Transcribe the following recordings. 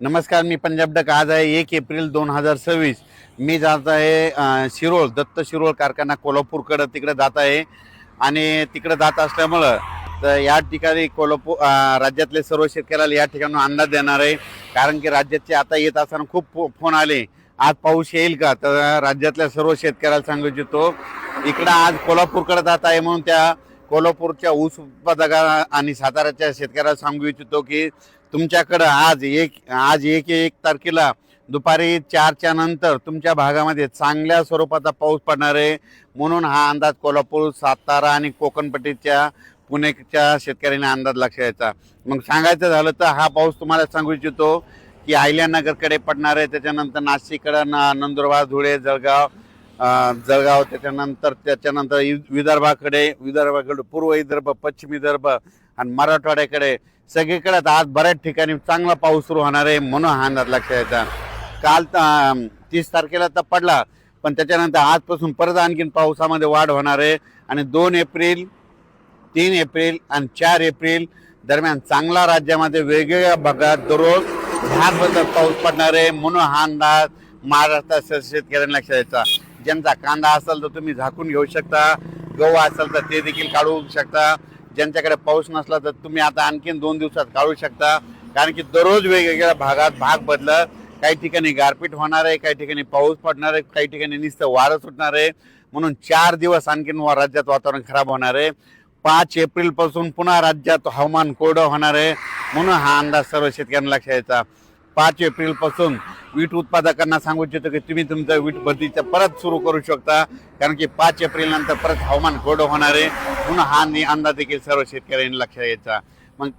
नमस्कार, मी पंजाब डक. आज आहे 1 एप्रिल 2026. मी जात आहे शिरोळ, दत्त शिरोळ कारखाना कोल्हापूरकडं तिकडे जात आहे. आणि तिकडे जात असल्यामुळं तर या ठिकाणी राज्यातले सर्व शेतकऱ्याला या ठिकाणी अंदाज देणार आहे. कारण की राज्याचे आता येत असताना खूप फोन आले, आज पाऊस येईल का. तर राज्यातल्या सर्व शेतकऱ्याला सांगू इच्छितो, इकडं आज कोल्हापूरकडे जात आहे म्हणून त्या कोल्हापूरच्या ऊस उत्पादक आणि साताऱ्याच्या शेतकऱ्याला सांगू इच्छितो की तुमच्याकडं आज एक तारखेला दुपारी 4च्या नंतर तुमच्या भागामध्ये चांगल्या स्वरूपाचा पाऊस पडणार आहे. म्हणून हा अंदाज कोल्हापूर, सातारा आणि कोकणपट्टीच्या पुण्याच्या शेतकऱ्यांनी अंदाज लक्षात यायचा. मग सांगायचं झालं तर हा पाऊस तुम्हाला सांगू इच्छितो की अहिल्यानगरकडे पडणार आहे, त्याच्यानंतर नाशिककडं, नंदुरबार, धुळे, जळगाव, त्याच्यानंतर विदर्भाकडे, पूर्व विदर्भ, पश्चिम विदर्भ आणि मराठवाड्याकडे सगळीकडे आज बऱ्याच ठिकाणी चांगला पाऊस सुरू होणार आहे. म्हणून हा अंदाज लक्षात यायचा. काल 30 तारखेला तर पडला, पण त्याच्यानंतर आजपासून परत आणखीन पावसामध्ये वाढ होणार आहे. आणि 2 एप्रिल, 3 एप्रिल आणि 4 एप्रिल दरम्यान चांगला राज्यामध्ये वेगवेगळ्या भागात दररोज ढगाळ पाऊस पडणार आहे. म्हणून हा अंदाज महाराष्ट्राच्या शेतकऱ्यांना लक्षात यायचा. ज्यांचा कांदा असेल तर तुम्ही झाकून घेऊ शकता, गहू असेल तर ते देखील काढू शकता. ज्यांच्याकडे पाऊस नसला तर तुम्ही आता आणखीन 2 दिवसात काढू शकता. कारण की दररोज वेगवेगळ्या भागात भाग बदलत, काही ठिकाणी गारपीट होणार आहे, काही ठिकाणी पाऊस पडणार आहे, काही ठिकाणी नुसतं वारं सुटणार आहे. म्हणून 4 दिवस आणखीन राज्यात वातावरण खराब होणार आहे. 5 एप्रिल पासून पुन्हा राज्यात हवामान कोरडं होणार आहे. म्हणून हा अंदाज सर्व शेतकऱ्यांना लक्षात यायचा. 5 एप्रिल पासून वीट उत्पादकांना सांगू इच्छितो की तुम्ही तुमचं वीट भरतीचं परत सुरू करू शकता. कारण की 5 एप्रिल नंतर परत हवामान कोरडं होणार आहे. म्हणून हा अंदाज देखील सर्व शेतकऱ्यांनी लक्षात यायचा. मग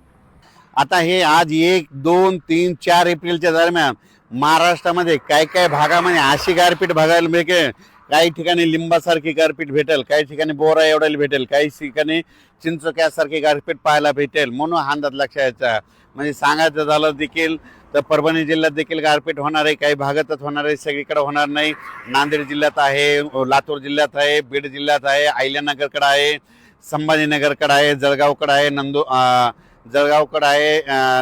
आता हे आज 1, 2, 3, 4 एप्रिलच्या दरम्यान महाराष्ट्रामध्ये काय भागामध्ये अशी गारपीट बघायला मिळेल. काही ठिकाणी लिंबासारखी गारपीट भेटेल, काही ठिकाणी बोरा एवढ्याला भेटेल, काही ठिकाणी चिंचोक्यासारखी गारपीट पाहायला भेटेल. म्हणून हा अंदाज लक्षात यायचा. म्हणजे सांगायचं झालं देखील तर परभणी जिल्ह्यात देखील गारपीट होणार आहे, काही भागातच होणार आहे, सगळीकडे होणार नाही. नांदेड जिल्ह्यात आहे, लातूर जिल्ह्यात आहे, बीड जिल्ह्यात आहे, अहिल्यानगरकडे आहे, संभाजीनगरकडे आहे, जळगावकडे आहे,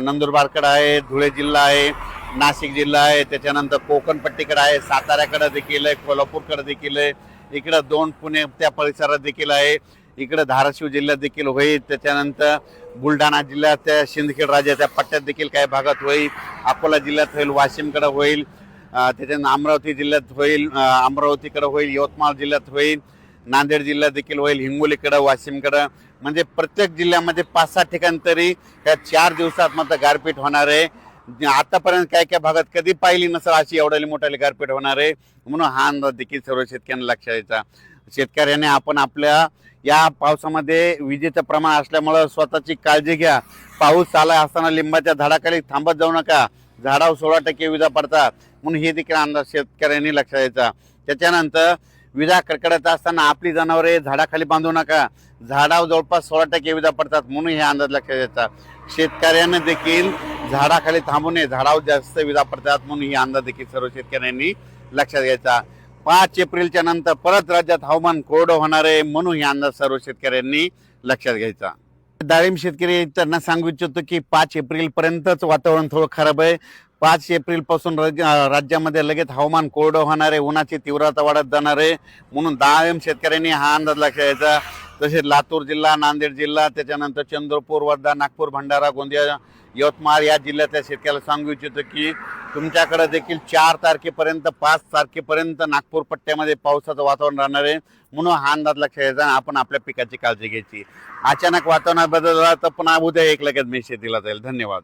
नंदुरबारकडे आहे, धुळे जिल्हा आहे, नाशिक जिल्हा आहे, त्याच्यानंतर कोकणपट्टीकडे आहे, साताऱ्याकडे देखील आहे, कोल्हापूरकडे देखील आहे, इकडं 2 पुणे त्या परिसरात देखील आहे, इकडं धाराशिव जिल्ह्यात देखील होईल, त्याच्यानंतर बुलढाणा जिल्ह्यात त्या सिंदखेड राज्याच्या पट्ट्यात देखील काही भागात होईल, अकोला जिल्ह्यात होईल, वाशिमकडे होईल, त्याच्यानंतर अमरावती जिल्ह्यात होईल, अमरावतीकडे होईल, यवतमाळ जिल्ह्यात होईल, नांदेड जिल्ह्यात देखील होईल, हिंगोलीकडं, वाशिमकडं. म्हणजे प्रत्येक जिल्ह्यामध्ये 5-6 ठिकाणी तरी या 4 दिवसात मात्र गारपीट होणार आहे. आतापर्यंत काय भागात कधी पाहिली नसेल अशी एवढ्याली मोठ्याली गारपीट होणार आहे. म्हणून हा अंदाज देखील सर्व शेतकऱ्यांना लक्षात यायचा. शेतकऱ्याने आपण आपल्या या पावसामध्ये विजेचं प्रमाण असल्यामुळं स्वतःची काळजी घ्या. पाऊस आला असताना लिंबाच्या झाडाखाली थांबत जाऊ नका, झाडावर 16% विजा पडतात. म्हणून हे देखील अंदाज शेतकऱ्यांनी लक्षात यायचा. त्याच्यानंतर विजा कडकडत असताना आपली जनावरे झाडाखाली बांधू नका, झाडावर जवळपास 16% विजा पडतात. म्हणून हे अंदाज लक्षात यायचा. शेतकऱ्यांना देखील झाडाखाली थांबू नये, झाडावर जास्त विजा पडतात. म्हणून ही अंदाज देखील सर्व शेतकऱ्यांनी लक्षात घ्यायचा. 5 एप्रिलच्या नंतर परत राज्यात हवामान कोरडं होणार आहे. म्हणून ही अंदाज सर्व शेतकऱ्यांनी लक्षात घ्यायचा. डाळिंब शेतकरी त्यांना सांगू इच्छितो की 5 एप्रिल पर्यंतच वातावरण थोडं खराब आहे. 5 एप्रिल पासून राज्यामध्ये लगेच हवामान कोरडं होणार आहे, उन्हाची तीव्रता वाढत जाणार आहे. म्हणून डाळिंब शेतकऱ्यांनी हा अंदाज लक्षात घ्यायचा. तसेच लातूर जिल्हा, नांदेड जिल्हा, त्याच्यानंतर चंद्रपूर, वर्धा, नागपूर, भंडारा, गोंदिया, यवतमाळ या जिल्ह्यातल्या शेतकऱ्याला सांगू इच्छितो की तुमच्याकडे देखील 4 तारखेपर्यंत, 5 तारखेपर्यंत नागपूर पट्ट्यामध्ये पावसाचं वातावरण राहणार आहे. म्हणून हा अंदाज लक्षात घ्यायचा. आपण आपल्या पिकाची काळजी घ्यायची. अचानक वातावरणात बदल झाला तर पुन्हा उद्या एक लगेच मी शेतीला जाईल. धन्यवाद.